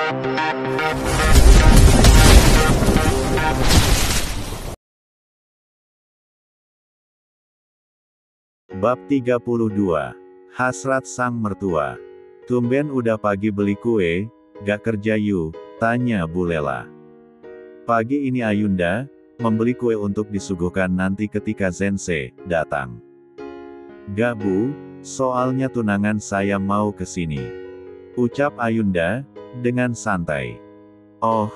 Bab 32. Hasrat sang mertua. Tumben udah pagi beli kue, gak kerja yu? Tanya Bu Lela. Pagi ini Ayunda membeli kue untuk disuguhkan nanti ketika Zensei datang. Gak Bu, soalnya tunangan saya mau kesini. Ucap Ayunda dengan santai. Oh,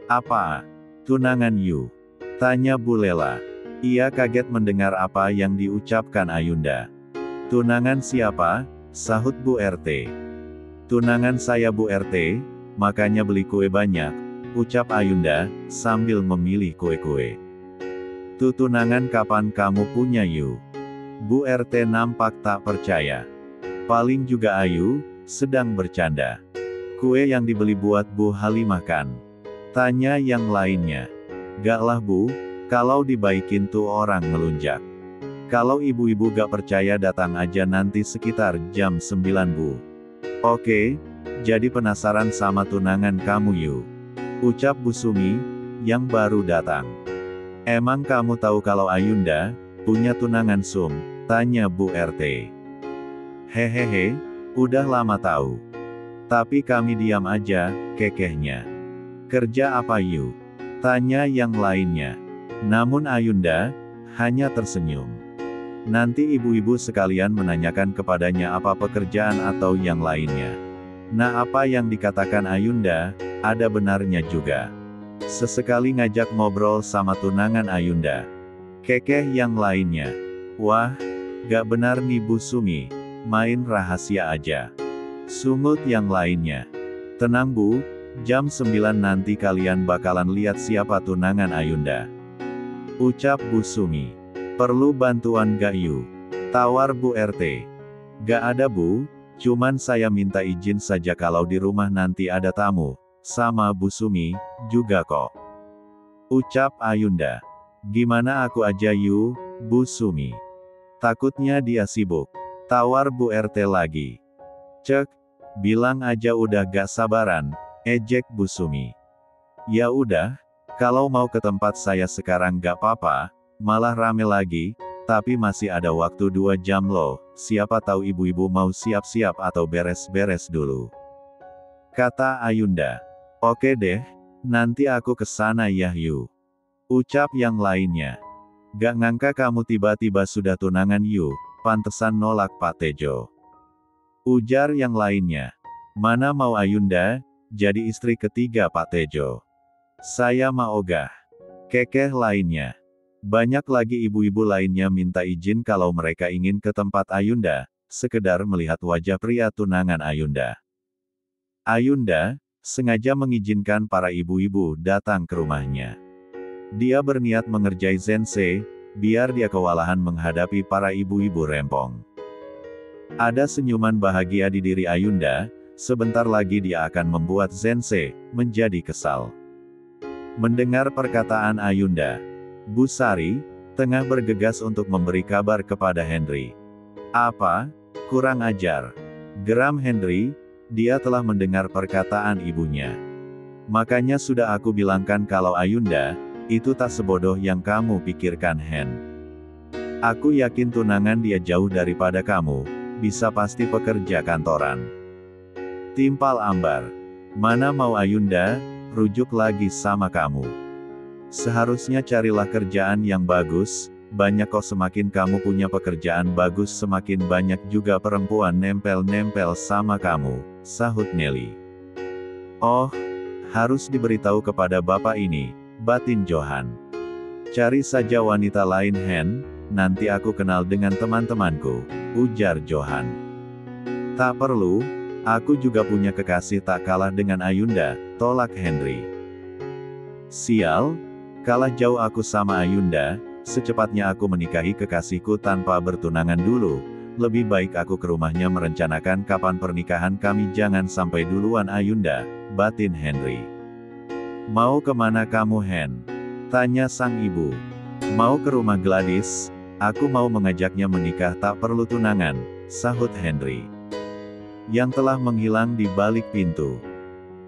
apa? Tunangan yu? Tanya Bu Lela. Ia kaget mendengar apa yang diucapkan Ayunda. Tunangan siapa? Sahut Bu RT. Tunangan saya Bu RT, makanya beli kue banyak, ucap Ayunda, sambil memilih kue-kue. Tuh tunangan kapan kamu punya yu? Bu RT nampak tak percaya. Paling juga Ayu sedang bercanda. Kue yang dibeli buat Bu Halimah kan? Tanya yang lainnya. Gak lah Bu, kalau dibaikin tuh orang ngelunjak. Kalau ibu-ibu gak percaya datang aja nanti sekitar jam 9 Bu. Oke, jadi penasaran sama tunangan kamu yu? Ucap Bu Sumi, yang baru datang. Emang kamu tahu kalau Ayunda punya tunangan Sum? Tanya Bu RT. Hehehe, udah lama tahu. Tapi kami diam aja, kekehnya. Kerja apa yu? Tanya yang lainnya. Namun Ayunda hanya tersenyum. Nanti ibu-ibu sekalian menanyakan kepadanya apa pekerjaan atau yang lainnya. Nah, apa yang dikatakan Ayunda ada benarnya juga. Sesekali ngajak ngobrol sama tunangan Ayunda. Kekeh yang lainnya. Wah, gak benar nih Bu Sumi, main rahasia aja. Sungut yang lainnya. Tenang Bu, jam 9 nanti kalian bakalan lihat siapa tunangan Ayunda. Ucap Bu Sumi. Perlu bantuan gak yu? Tawar Bu RT. Gak ada Bu, cuman saya minta izin saja kalau di rumah nanti ada tamu, sama Bu Sumi, juga kok. Ucap Ayunda. Gimana aku aja yu, Bu Sumi? Takutnya dia sibuk. Tawar Bu RT lagi. Cek, bilang aja udah gak sabaran, ejek Bu Sumi. Ya udah, kalau mau ke tempat saya sekarang gak apa-apa, malah rame lagi, tapi masih ada waktu 2 jam loh, siapa tahu ibu-ibu mau siap-siap atau beres-beres dulu. Kata Ayunda. Oke deh, nanti aku kesana ya yu. Ucap yang lainnya. Gak ngangka kamu tiba-tiba sudah tunangan yu, pantesan nolak Pak Tejo. Ujar yang lainnya. Mana mau Ayunda jadi istri ketiga Pak Tejo. Saya mau ogah. Kekeh lainnya. Banyak lagi ibu-ibu lainnya minta izin kalau mereka ingin ke tempat Ayunda, sekedar melihat wajah pria tunangan Ayunda. Ayunda sengaja mengizinkan para ibu-ibu datang ke rumahnya. Dia berniat mengerjai Zensei, biar dia kewalahan menghadapi para ibu-ibu rempong. Ada senyuman bahagia di diri Ayunda, sebentar lagi dia akan membuat Zensei menjadi kesal. Mendengar perkataan Ayunda, Bu Sari tengah bergegas untuk memberi kabar kepada Henry. Apa? Kurang ajar. Geram Henry, dia telah mendengar perkataan ibunya. Makanya sudah aku bilangkan kalau Ayunda itu tak sebodoh yang kamu pikirkan Hen. Aku yakin tunangan dia jauh daripada kamu, bisa pasti pekerja kantoran. Timpal ambar. Mana mau Ayunda rujuk lagi sama kamu. Seharusnya carilah kerjaan yang bagus, banyak kok semakin kamu punya pekerjaan bagus semakin banyak juga perempuan nempel-nempel sama kamu, sahut Nelly. Oh, harus diberitahu kepada bapak ini, batin Johan. Cari saja wanita lain Hen, nanti aku kenal dengan teman-temanku, ujar Johan. Tak perlu, aku juga punya kekasih tak kalah dengan Ayunda, tolak Henry. Sial, kalah jauh aku sama Ayunda, secepatnya aku menikahi kekasihku tanpa bertunangan dulu, lebih baik aku ke rumahnya merencanakan kapan pernikahan kami jangan sampai duluan Ayunda, batin Henry. Mau kemana kamu Hen? Tanya sang ibu. Mau ke rumah Gladys, aku mau mengajaknya menikah tak perlu tunangan, sahut Henry. Yang telah menghilang di balik pintu.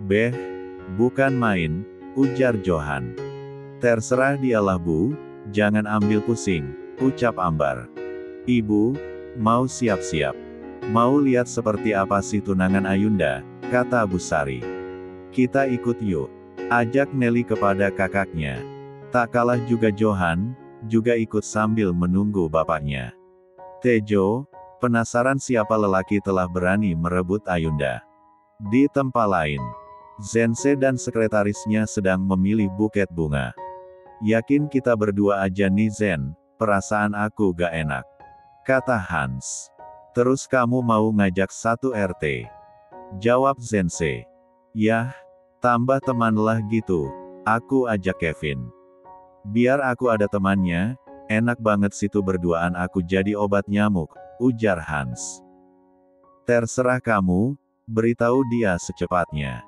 Beh, bukan main, ujar Johan. Terserah dialah Bu, jangan ambil pusing, ucap Ambar. Ibu, mau siap-siap. Mau lihat seperti apa sih tunangan Ayunda, kata Bu Sari. Kita ikut yuk, ajak Nelly kepada kakaknya. Tak kalah juga Johan, juga ikut sambil menunggu bapaknya. Tejo, penasaran siapa lelaki telah berani merebut Ayunda. Di tempat lain, Zense dan sekretarisnya sedang memilih buket bunga. Yakin kita berdua aja nih Zen, perasaan aku gak enak, kata Hans. Terus kamu mau ngajak satu RT? Jawab Zense. Yah, tambah temanlah gitu, aku ajak Kevin. Biar aku ada temannya, enak banget situ berduaan aku jadi obat nyamuk, ujar Hans. Terserah kamu, beritahu dia secepatnya.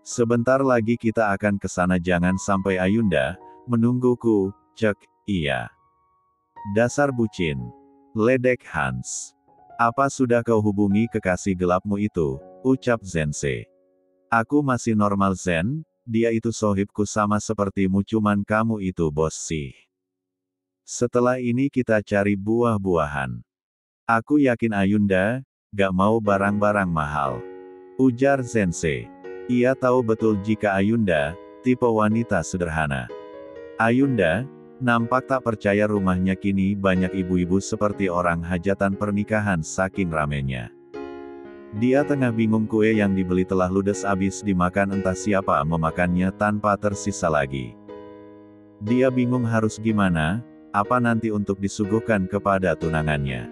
Sebentar lagi kita akan ke sana, jangan sampai Ayunda menungguku, cek, iya. Dasar bucin, ledek Hans. Apa sudah kau hubungi kekasih gelapmu itu, ucap Zense. Aku masih normal Zen, dia itu sohibku sama sepertimu cuman kamu itu bos sih. Setelah ini kita cari buah-buahan. Aku yakin Ayunda gak mau barang-barang mahal, ujar Zense. Ia tahu betul jika Ayunda tipe wanita sederhana. Ayunda nampak tak percaya rumahnya kini banyak ibu-ibu seperti orang hajatan pernikahan saking ramenya. Dia tengah bingung, kue yang dibeli telah ludes habis dimakan, entah siapa memakannya tanpa tersisa lagi. Dia bingung harus gimana, apa nanti untuk disuguhkan kepada tunangannya.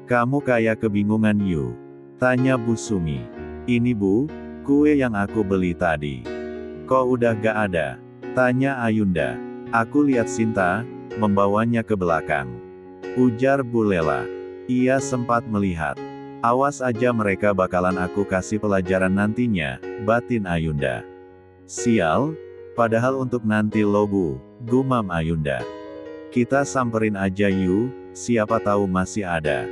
Kamu kayak kebingungan Yu? Tanya Bu Sumi. Ini Bu, kue yang aku beli tadi. Kok udah gak ada? Tanya Ayunda. Aku lihat Sinta membawanya ke belakang, ujar Bu Lela. Ia sempat melihat. Awas aja mereka bakalan aku kasih pelajaran nantinya, batin Ayunda. Sial, padahal untuk nanti lo Bu, gumam Ayunda. Kita samperin aja yuk, siapa tahu masih ada.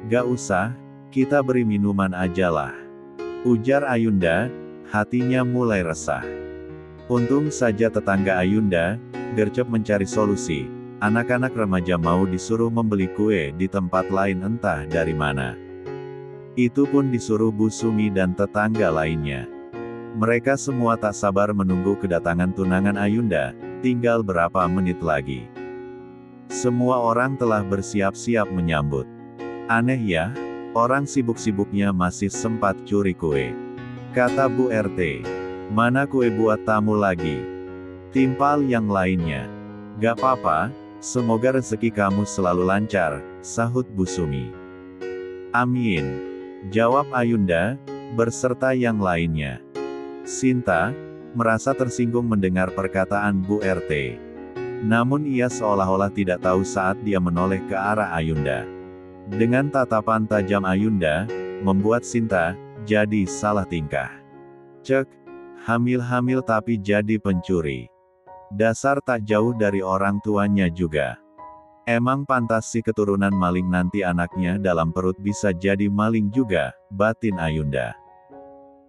Gak usah, kita beri minuman aja lah, ujar Ayunda, hatinya mulai resah. Untung saja tetangga Ayunda gercep mencari solusi. Anak-anak remaja mau disuruh membeli kue di tempat lain entah dari mana. Itu pun disuruh Bu Sumi dan tetangga lainnya. Mereka semua tak sabar menunggu kedatangan tunangan Ayunda, tinggal berapa menit lagi. Semua orang telah bersiap-siap menyambut. Aneh ya, orang sibuk-sibuknya masih sempat curi kue, kata Bu RT. Mana kue buat tamu lagi? Timpal yang lainnya. Gak apa-apa, semoga rezeki kamu selalu lancar, sahut Bu Sumi. Amin, jawab Ayunda, berserta yang lainnya. Sinta merasa tersinggung mendengar perkataan Bu RT. Namun ia seolah-olah tidak tahu saat dia menoleh ke arah Ayunda. Dengan tatapan tajam Ayunda, membuat Sinta jadi salah tingkah. Cek, hamil-hamil tapi jadi pencuri. Dasar tak jauh dari orang tuanya juga. Emang pantas sih keturunan maling, nanti anaknya dalam perut bisa jadi maling juga, batin Ayunda.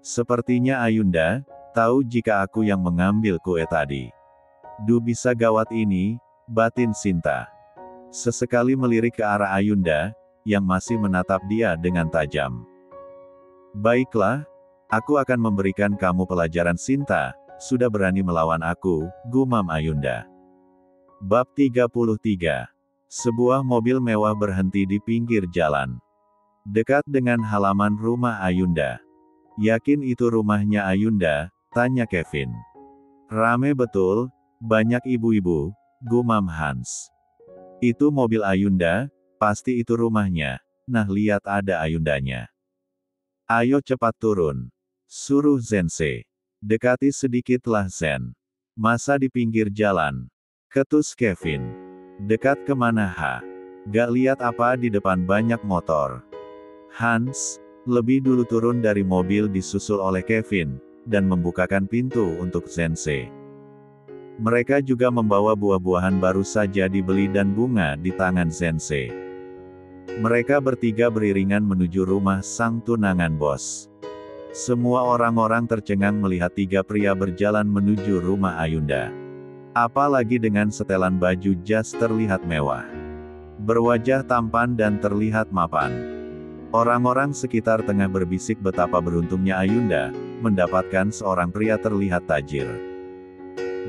Sepertinya Ayunda tahu jika aku yang mengambil kue tadi. Duh, bisa gawat ini, batin Sinta. Sesekali melirik ke arah Ayunda, yang masih menatap dia dengan tajam. Baiklah, aku akan memberikan kamu pelajaran Sinta, sudah berani melawan aku, gumam Ayunda. Bab 33. Sebuah mobil mewah berhenti di pinggir jalan, dekat dengan halaman rumah Ayunda. Yakin itu rumahnya Ayunda? Tanya Kevin. Rame betul, banyak ibu-ibu, gumam Hans. Itu mobil Ayunda, pasti itu rumahnya. Nah, lihat ada Ayundanya. Ayo cepat turun, suruh Zense. Dekati sedikitlah Zen. Masa di pinggir jalan? Ketus Kevin. Dekat kemana ha? Gak lihat apa di depan banyak motor? Hans lebih dulu turun dari mobil disusul oleh Kevin, dan membukakan pintu untuk Zense. Mereka juga membawa buah-buahan baru saja dibeli dan bunga di tangan Zense. Mereka bertiga beriringan menuju rumah sang tunangan bos. Semua orang-orang tercengang melihat tiga pria berjalan menuju rumah Ayunda. Apalagi dengan setelan baju jas terlihat mewah. Berwajah tampan dan terlihat mapan. Orang-orang sekitar tengah berbisik betapa beruntungnya Ayunda, mendapatkan seorang pria terlihat tajir.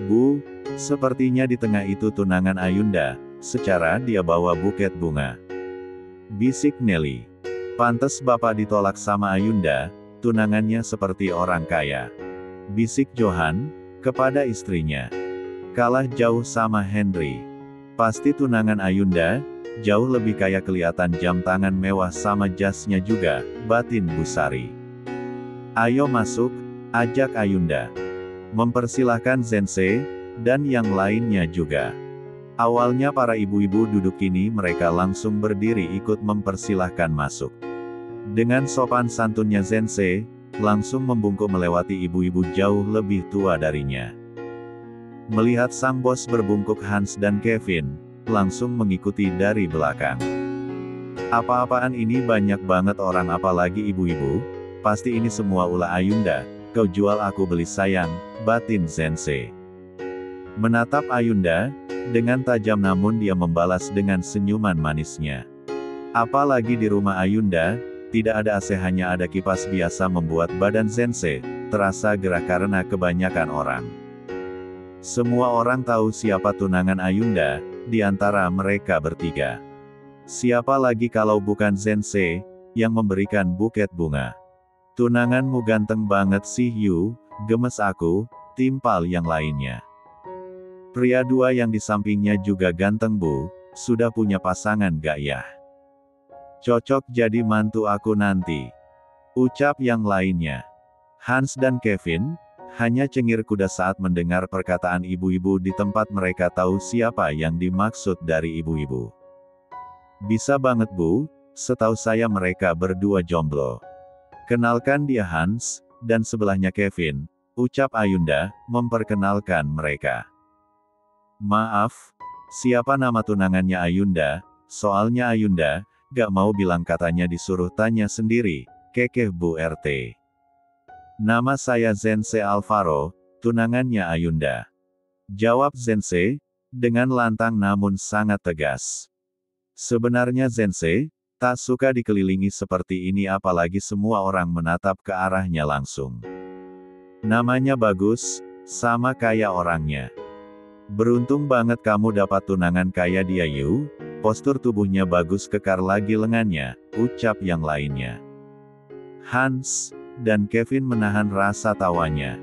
Bu, sepertinya di tengah itu tunangan Ayunda, secara dia bawa buket bunga. Bisik Nelly. Pantes bapak ditolak sama Ayunda, tunangannya seperti orang kaya. Bisik Johan, kepada istrinya. Kalah jauh sama Henry. Pasti tunangan Ayunda, jauh lebih kaya kelihatan jam tangan mewah sama jasnya juga, batin Bu Sari. Ayo masuk, ajak Ayunda. Mempersilahkan Zensei, dan yang lainnya juga. Awalnya para ibu-ibu duduk, kini mereka langsung berdiri ikut mempersilahkan masuk. Dengan sopan santunnya Zensei, langsung membungkuk melewati ibu-ibu jauh lebih tua darinya. Melihat sang bos berbungkuk, Hans dan Kevin, langsung mengikuti dari belakang. Apa-apaan ini, banyak banget orang apalagi ibu-ibu, pasti ini semua ulah Ayunda, kau jual aku beli sayang, batin Zensei. Menatap Ayunda, dengan tajam namun dia membalas dengan senyuman manisnya. Apalagi di rumah Ayunda, tidak ada AC, hanya ada kipas biasa membuat badan Zensei terasa gerah karena kebanyakan orang. Semua orang tahu siapa tunangan Ayunda, di antara mereka bertiga. Siapa lagi kalau bukan Zensei, yang memberikan buket bunga. Tunanganmu ganteng banget sih Yu, gemes aku, timpal yang lainnya. Pria dua yang di sampingnya juga ganteng Bu, sudah punya pasangan gak ya? Cocok jadi mantu aku nanti, ucap yang lainnya. Hans dan Kevin hanya cengir kuda saat mendengar perkataan ibu-ibu di tempat mereka tahu siapa yang dimaksud dari ibu-ibu. Bisa banget Bu, setahu saya mereka berdua jomblo. Kenalkan dia Hans, dan sebelahnya Kevin, ucap Ayunda, memperkenalkan mereka. Maaf, siapa nama tunangannya Ayunda? Soalnya Ayunda gak mau bilang, katanya disuruh tanya sendiri, kekeh Bu RT. Nama saya Zensei Alvaro, tunangannya Ayunda. Jawab Zensei, dengan lantang namun sangat tegas. Sebenarnya Zensei tak suka dikelilingi seperti ini, apalagi semua orang menatap ke arahnya langsung. Namanya bagus, sama kayak orangnya. Beruntung banget kamu dapat tunangan kayak dia Yu, postur tubuhnya bagus, kekar lagi lengannya, ucap yang lainnya. Hans dan Kevin menahan rasa tawanya.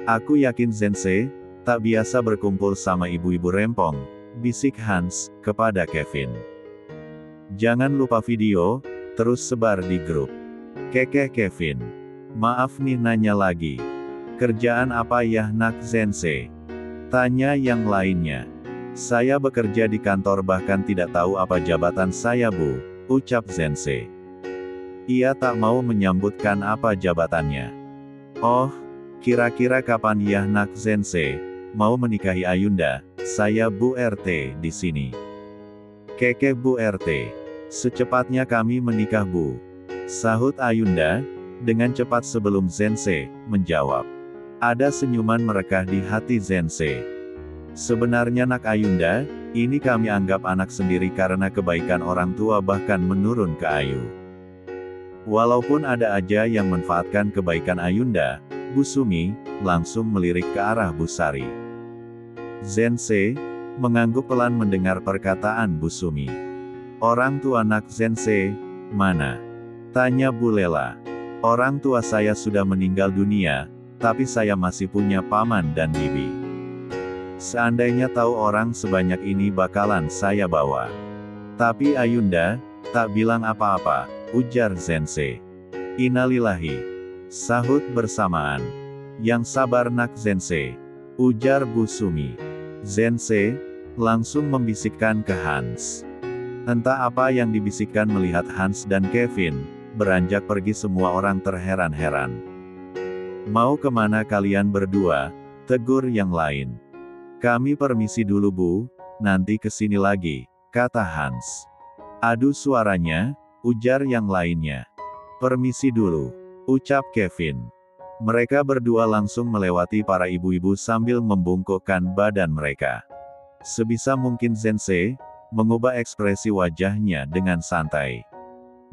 Aku yakin Zensei tak biasa berkumpul sama ibu-ibu rempong, bisik Hans kepada Kevin. Jangan lupa video, terus sebar di grup. Kekeh Kevin. Maaf nih nanya lagi. Kerjaan apa ya nak Zensei? Tanya yang lainnya. Saya bekerja di kantor, bahkan tidak tahu apa jabatan saya Bu, ucap Zensei. Ia tak mau menyambutkan apa jabatannya. Oh, kira-kira kapan ya nak Zensei mau menikahi Ayunda? Saya Bu RT di sini. Kekeh Bu RT. Secepatnya kami menikah Bu, sahut Ayunda, dengan cepat sebelum Zensei menjawab. Ada senyuman merekah di hati Zensei. Sebenarnya nak Ayunda, ini kami anggap anak sendiri karena kebaikan orang tua bahkan menurun ke Ayu. Walaupun ada aja yang manfaatkan kebaikan Ayunda, Bu Sumi langsung melirik ke arah Bu Sari. Zensei mengangguk pelan mendengar perkataan Bu Sumi. Orang tua nak Zensei mana? Tanya Bu Lela. Orang tua saya sudah meninggal dunia, tapi saya masih punya paman dan bibi. Seandainya tahu orang sebanyak ini bakalan saya bawa. Tapi Ayunda tak bilang apa-apa, ujar Zensei. Innalillahi, sahut bersamaan. Yang sabar nak Zensei, ujar Bu Sumi. Zensei langsung membisikkan ke Hans. Entah apa yang dibisikkan melihat Hans dan Kevin beranjak pergi, semua orang terheran-heran. Mau kemana kalian berdua? Tegur yang lain. Kami permisi dulu Bu, nanti kesini lagi, kata Hans. Adu suaranya, ujar yang lainnya. Permisi dulu. ucap Kevin. Mereka berdua langsung melewati para ibu-ibu sambil membungkukkan badan mereka. Sebisa mungkin Sensei mengubah ekspresi wajahnya dengan santai.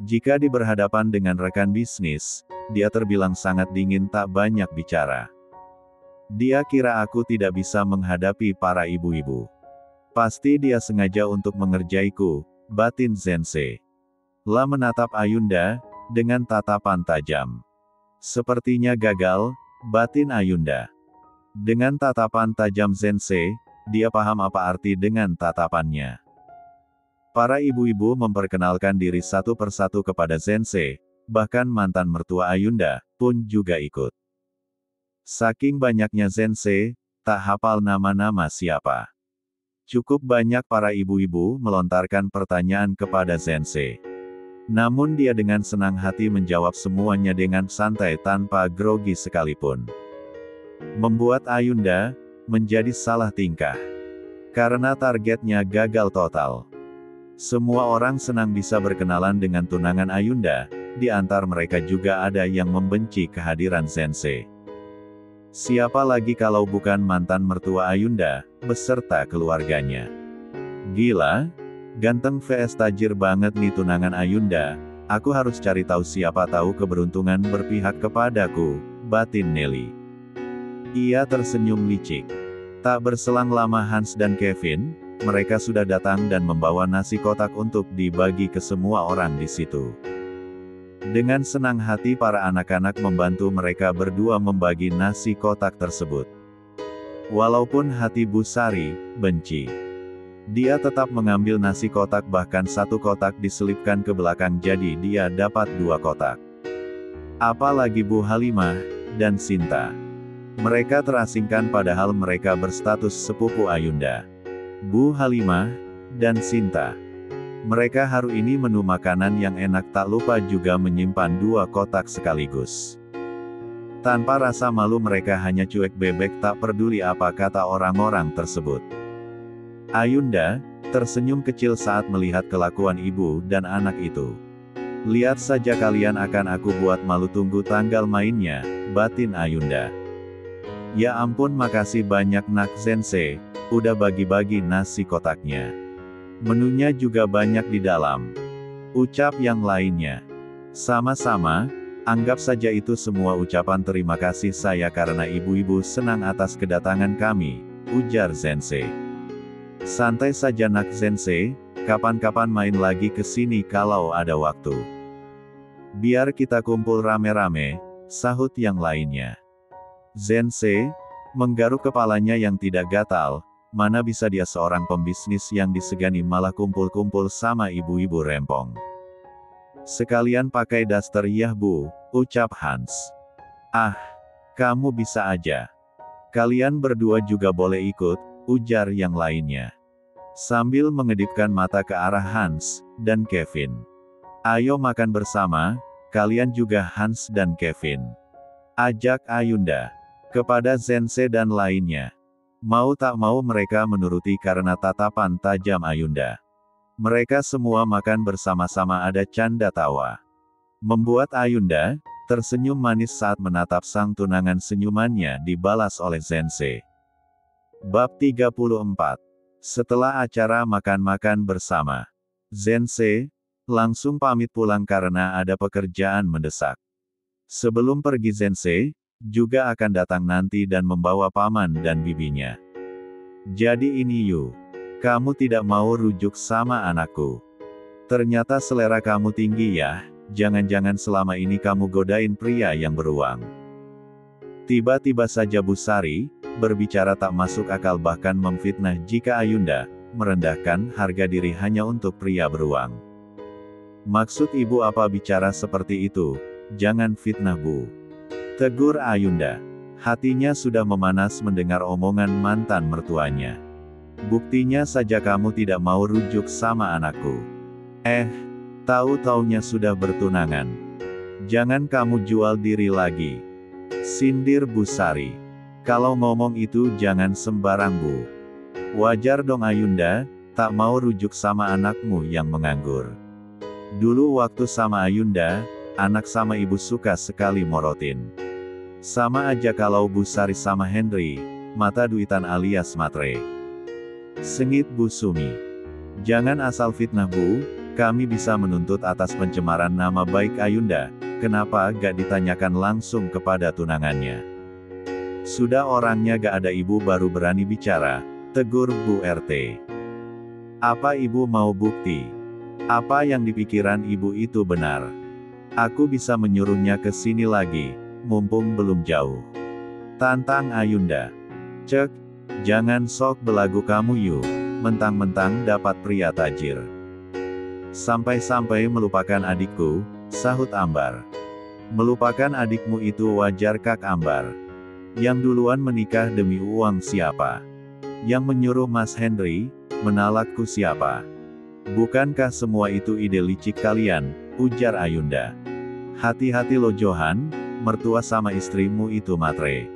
Jika diberhadapan dengan rekan bisnis, dia terbilang sangat dingin, tak banyak bicara. Dia kira aku tidak bisa menghadapi para ibu-ibu. Pasti dia sengaja untuk mengerjaiku, batin Sensei. La menatap Ayunda dengan tatapan tajam. Sepertinya gagal, batin Ayunda. Dengan tatapan tajam Sensei, dia paham apa arti dengan tatapannya. Para ibu-ibu memperkenalkan diri satu persatu kepada Sensei, bahkan mantan mertua Ayunda pun juga ikut. Saking banyaknya Sensei, tak hafal nama-nama siapa. Cukup banyak para ibu-ibu melontarkan pertanyaan kepada Sensei. Namun dia dengan senang hati menjawab semuanya dengan santai tanpa grogi sekalipun. Membuat Ayunda menjadi salah tingkah. Karena targetnya gagal total. Semua orang senang bisa berkenalan dengan tunangan Ayunda, di antara mereka juga ada yang membenci kehadiran Sensei. Siapa lagi kalau bukan mantan mertua Ayunda, beserta keluarganya. Gila, ganteng vs tajir banget nih tunangan Ayunda, aku harus cari tahu, siapa tahu keberuntungan berpihak kepadaku, batin Nelly. Ia tersenyum licik. Tak berselang lama Hans dan Kevin, mereka sudah datang dan membawa nasi kotak untuk dibagi ke semua orang di situ. Dengan senang hati para anak-anak membantu mereka berdua membagi nasi kotak tersebut. Walaupun hati Bu Sari benci, dia tetap mengambil nasi kotak, bahkan satu kotak diselipkan ke belakang jadi dia dapat 2 kotak. Apalagi Bu Halimah dan Sinta. Mereka terasingkan padahal mereka berstatus sepupu Ayunda. Bu Halimah dan Sinta. Mereka hari ini menu makanan yang enak, tak lupa juga menyimpan 2 kotak sekaligus. Tanpa rasa malu mereka hanya cuek bebek, tak peduli apa kata orang-orang tersebut. Ayunda tersenyum kecil saat melihat kelakuan ibu dan anak itu. Lihat saja kalian akan aku buat malu, tunggu tanggal mainnya, batin Ayunda. Ya ampun, makasih banyak nak Sensei, udah bagi-bagi nasi kotaknya. Menunya juga banyak di dalam, ucap yang lainnya. Sama-sama, anggap saja itu semua ucapan terima kasih saya karena ibu-ibu senang atas kedatangan kami, ujar Sensei. Santai saja nak Sensei, kapan-kapan main lagi ke sini kalau ada waktu. Biar kita kumpul rame-rame, sahut yang lainnya. Sensei menggaruk kepalanya yang tidak gatal, mana bisa dia seorang pembisnis yang disegani malah kumpul-kumpul sama ibu-ibu rempong. Sekalian pakai daster yah Bu, ucap Hans. Ah, kamu bisa aja. Kalian berdua juga boleh ikut, ujar yang lainnya. Sambil mengedipkan mata ke arah Hans dan Kevin. Ayo makan bersama, kalian juga Hans dan Kevin. Ajak Ayunda. Kepada Sensei dan lainnya. Mau tak mau mereka menuruti karena tatapan tajam Ayunda. Mereka semua makan bersama-sama, ada canda tawa. Membuat Ayunda tersenyum manis saat menatap sang tunangan, senyumannya dibalas oleh Sensei. Bab 34. Setelah acara makan-makan bersama, Sensei langsung pamit pulang karena ada pekerjaan mendesak. Sebelum pergi Sensei juga akan datang nanti dan membawa paman dan bibinya. Jadi ini Yu, kamu tidak mau rujuk sama anakku. Ternyata selera kamu tinggi ya, jangan-jangan selama ini kamu godain pria yang beruang. Tiba-tiba saja Bu Sari berbicara tak masuk akal, bahkan memfitnah jika Ayunda merendahkan harga diri hanya untuk pria beruang. Maksud ibu apa bicara seperti itu? Jangan fitnah Bu, tegur Ayunda. Hatinya sudah memanas mendengar omongan mantan mertuanya. Buktinya saja kamu tidak mau rujuk sama anakku. Tahu-taunya sudah bertunangan. Jangan kamu jual diri lagi, sindir Bu Sari. Kalau ngomong itu jangan sembarang Bu. Wajar dong Ayunda tak mau rujuk sama anakmu yang menganggur. Dulu waktu sama Ayunda, anak sama ibu suka sekali morotin. Sama aja kalau Bu Sari sama Henry, mata duitan alias matre. Sengit Bu Sumi. Jangan asal fitnah Bu, kami bisa menuntut atas pencemaran nama baik Ayunda, kenapa gak ditanyakan langsung kepada tunangannya? Sudah orangnya gak ada ibu baru berani bicara, tegur Bu RT. Apa ibu mau bukti? Apa yang dipikiran ibu itu benar? Aku bisa menyuruhnya ke sini lagi, mumpung belum jauh. Tantang Ayunda. Cek, jangan sok belagu kamu yuk, mentang-mentang dapat pria tajir. Sampai-sampai melupakan adikku, sahut Ambar. Melupakan adikmu itu wajar Kak Ambar. Yang duluan menikah demi uang siapa? Yang menyuruh Mas Henry, menalakku siapa? Bukankah semua itu ide licik kalian, ujar Ayunda. Hati-hati lo Johan, mertua sama istrimu itu matre.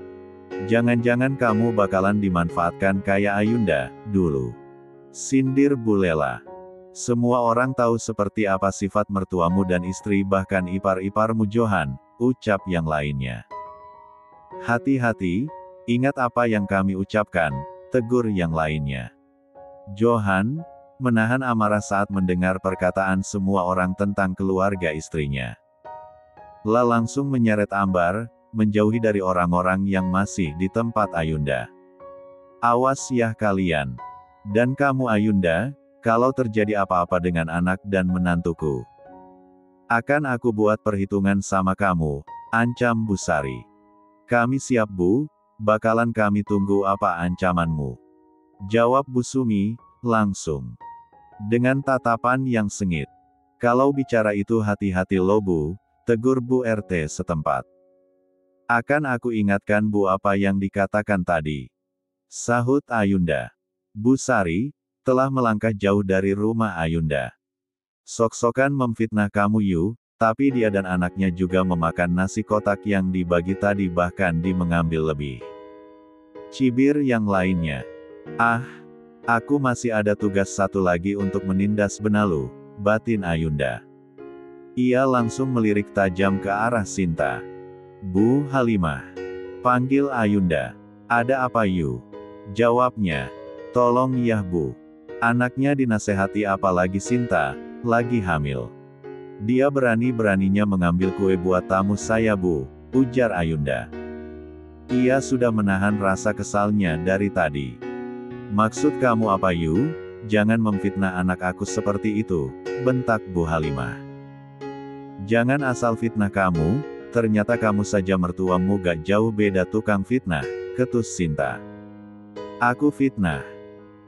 Jangan-jangan kamu bakalan dimanfaatkan kayak Ayunda, dulu. Sindir Bu Lela. Semua orang tahu seperti apa sifat mertuamu dan istri bahkan ipar-iparmu Johan, ucap yang lainnya. Hati-hati, ingat apa yang kami ucapkan, tegur yang lainnya. Johan, menahan amarah saat mendengar perkataan semua orang tentang keluarga istrinya. Langsung menyeret Ambar, menjauhi dari orang-orang yang masih di tempat Ayunda. Awas ya kalian. Dan kamu Ayunda, kalau terjadi apa-apa dengan anak dan menantuku. Akan aku buat perhitungan sama kamu, ancam Bu Sari. Kami siap Bu, bakalan kami tunggu apa ancamanmu. Jawab Bu Sumi, langsung. Dengan tatapan yang sengit. Kalau bicara itu hati-hati lo Bu, tegur Bu RT setempat. Akan aku ingatkan Bu apa yang dikatakan tadi. Sahut Ayunda. Bu Sari, telah melangkah jauh dari rumah Ayunda. Sok-sokan memfitnah kamu Yu, tapi dia dan anaknya juga memakan nasi kotak yang dibagi tadi bahkan mengambil lebih. Cibir yang lainnya. Ah, aku masih ada tugas satu lagi untuk menindas benalu, batin Ayunda. Ia langsung melirik tajam ke arah Sinta. Bu Halimah. Panggil Ayunda. Ada apa Yu? Jawabnya. Tolong ya Bu. Anaknya dinasehati apalagi Sinta, lagi hamil. Dia berani-beraninya mengambil kue buat tamu saya Bu, ujar Ayunda. Ia sudah menahan rasa kesalnya dari tadi. Maksud kamu apa Yu? Jangan memfitnah anak aku seperti itu, bentak Bu Halimah. Jangan asal fitnah kamu, ternyata kamu saja mertuamu gak jauh beda tukang fitnah, ketus Sinta. Aku fitnah.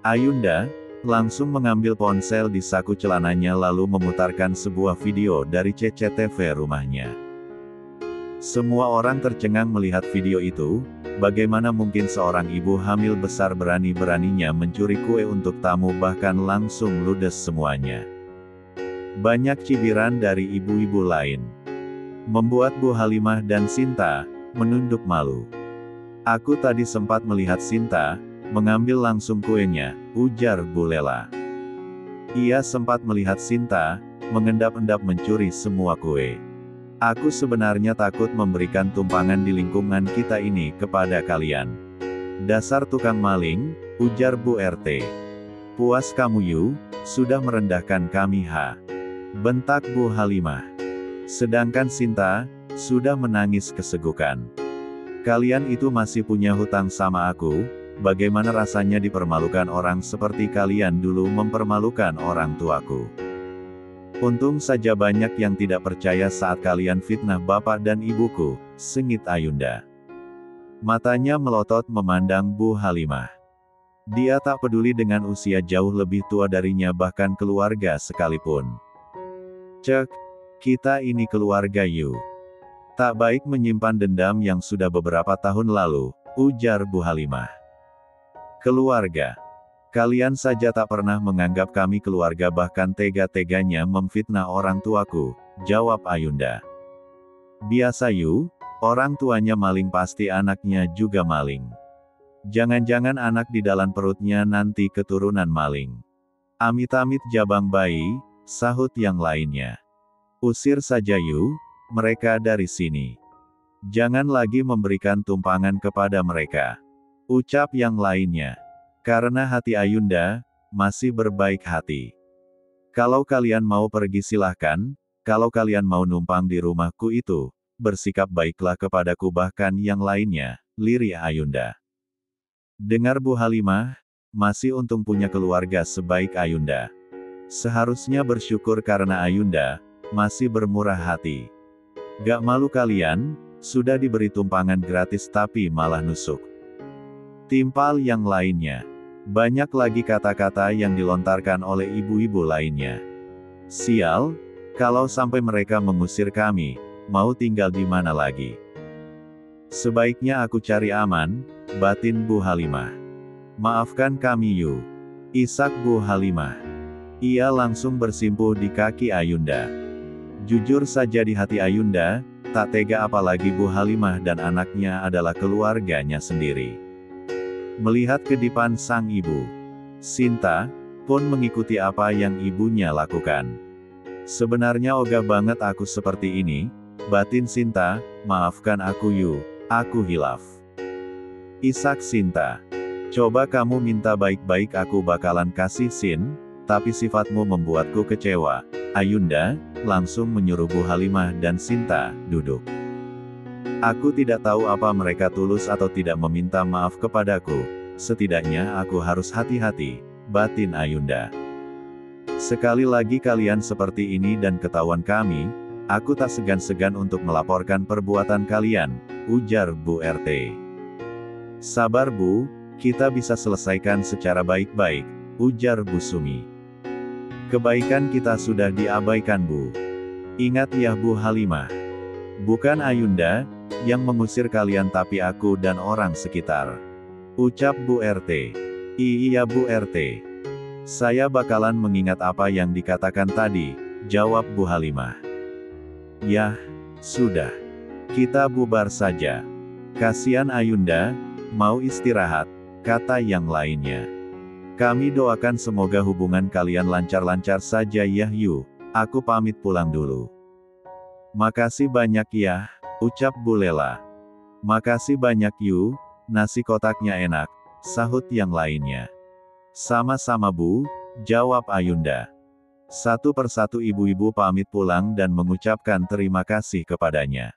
Ayunda, langsung mengambil ponsel di saku celananya lalu memutarkan sebuah video dari CCTV rumahnya. Semua orang tercengang melihat video itu, bagaimana mungkin seorang ibu hamil besar berani-beraninya mencuri kue untuk tamu bahkan langsung ludes semuanya. Banyak cibiran dari ibu-ibu lain. Membuat Bu Halimah dan Sinta, menunduk malu. Aku tadi sempat melihat Sinta, mengambil langsung kuenya, ujar Bu Lela. Ia sempat melihat Sinta, mengendap-endap mencuri semua kue. Aku sebenarnya takut memberikan tumpangan di lingkungan kita ini kepada kalian. Dasar tukang maling, ujar Bu RT. Puas kamu Yu, sudah merendahkan kami ha. Bentak Bu Halimah. Sedangkan Sinta, sudah menangis kesegukan. Kalian itu masih punya hutang sama aku, bagaimana rasanya dipermalukan orang seperti kalian dulu mempermalukan orang tuaku. Untung saja banyak yang tidak percaya saat kalian fitnah bapak dan ibuku, sengit Ayunda. Matanya melotot memandang Bu Halimah. Dia tak peduli dengan usia jauh lebih tua darinya bahkan keluarga sekalipun. Cek, kita ini keluarga Yu. Tak baik menyimpan dendam yang sudah beberapa tahun lalu, ujar Bu Halimah. Keluarga. Kalian saja tak pernah menganggap kami keluarga bahkan tega-teganya memfitnah orang tuaku, jawab Ayunda. Biasa Yu, orang tuanya maling pasti anaknya juga maling. Jangan-jangan anak di dalam perutnya nanti keturunan maling. Amit-amit jabang bayi, sahut yang lainnya. Usir saja Yu, mereka dari sini. Jangan lagi memberikan tumpangan kepada mereka. Ucap yang lainnya. Karena hati Ayunda masih berbaik hati. Kalau kalian mau pergi silahkan, kalau kalian mau numpang di rumahku itu, bersikap baiklah kepadaku bahkan yang lainnya, lirih Ayunda. Dengar Bu Halimah, masih untung punya keluarga sebaik Ayunda. Seharusnya bersyukur karena Ayunda masih bermurah hati. Gak malu kalian, sudah diberi tumpangan gratis tapi malah nusuk. Timpal yang lainnya. Banyak lagi kata-kata yang dilontarkan oleh ibu-ibu lainnya. Sial, kalau sampai mereka mengusir kami, mau tinggal di mana lagi? Sebaiknya aku cari aman, batin Bu Halimah. Maafkan kami Yu. Isak Bu Halimah. Ia langsung bersimpuh di kaki Ayunda. Jujur saja di hati Ayunda, tak tega apalagi Bu Halimah dan anaknya adalah keluarganya sendiri. Melihat kedipan sang ibu, Sinta pun mengikuti apa yang ibunya lakukan. Sebenarnya ogah banget aku seperti ini, batin Sinta, maafkan aku Yu, aku hilaf. Isak Sinta. Coba kamu minta baik-baik aku bakalan kasih Sin, tapi sifatmu membuatku kecewa. Ayunda langsung menyuruh Bu Halimah dan Sinta duduk. Aku tidak tahu apa mereka tulus atau tidak meminta maaf kepadaku, setidaknya aku harus hati-hati, batin Ayunda. Sekali lagi kalian seperti ini dan ketahuan kami, aku tak segan-segan untuk melaporkan perbuatan kalian, ujar Bu RT. Sabar Bu, kita bisa selesaikan secara baik-baik, ujar Bu Sumi. Kebaikan kita sudah diabaikan Bu. Ingat ya Bu Halimah. Bukan Ayunda yang mengusir kalian tapi aku dan orang sekitar. Ucap Bu RT. Iya Bu RT. Saya bakalan mengingat apa yang dikatakan tadi, jawab Bu Halimah. Yah, sudah. Kita bubar saja. Kasihan Ayunda, mau istirahat, kata yang lainnya. Kami doakan semoga hubungan kalian lancar-lancar saja ya Yu, aku pamit pulang dulu. Makasih banyak ya, ucap Bu Lela. Makasih banyak Yu, nasi kotaknya enak, sahut yang lainnya. Sama-sama Bu, jawab Ayunda. Satu persatu ibu-ibu pamit pulang dan mengucapkan terima kasih kepadanya.